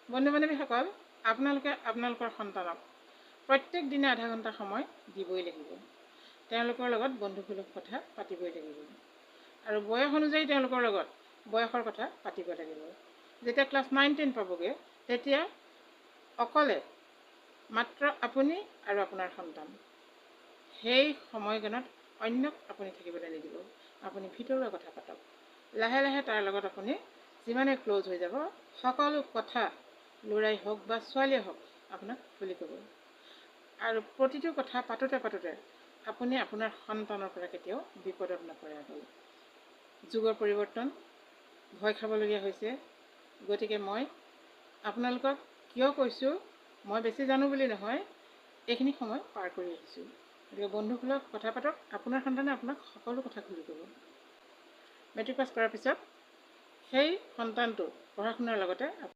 বন্ধু বান্ধৱীসকল, আপোনালোকে আপোনালোকৰ সন্তানক প্ৰত্যেক দিনে আধা ঘণ্টা সময় দিবই লাগিব। তেওঁলোকৰ লগত বন্ধুসুলভ কথা পাতিবই লাগিব আৰু বয়স অনুযায়ী তেওঁলোকৰ লগত বয়সৰ কথা পাতিব লাগিব। যেতিয়া ক্লাছ 9-10 পাবগৈ তেতিয়া অকলে মাত্ৰ আপুনি আৰু আপোনাৰ সন্তান, সেই সময়কণত অন্যক আপুনি থাকিবলৈ নিদিব। আপুনি ভিতৰুৱা কথা পাতক। লাহে লাহে তাৰ লগত আপুনি যিমানে ক্ল'জ হৈ যাব, সকলো কথা ল'ৰাই হওক বা ছোৱালীয়ে হওক আপোনাক খুলি ক'ব। আৰু প্ৰতিটো কথা পাতোতে পাতোতে আপুনি আপোনাৰ সন্তানৰ পৰা কেতিয়াও বিপদত নপৰে। যুগৰ পৰিৱৰ্তন, ভয় খাবলগীয়া হৈছে। গতিকে মই আপোনালোকক কিয় কৈছোঁ, মই বেছি জানো বুলি নহয়, এইখিনি সময় পাৰ কৰি আহিছোঁ। গতিকে বন্ধুসুলভ কথা পাতক। আপোনাৰ সন্তানে আপোনাক সকলো কথা খুলি ক'ব। মেট্ৰিক পাছ কৰাৰ পিছত সেই সন্তানটো পঢ়া শুনাৰ লগতে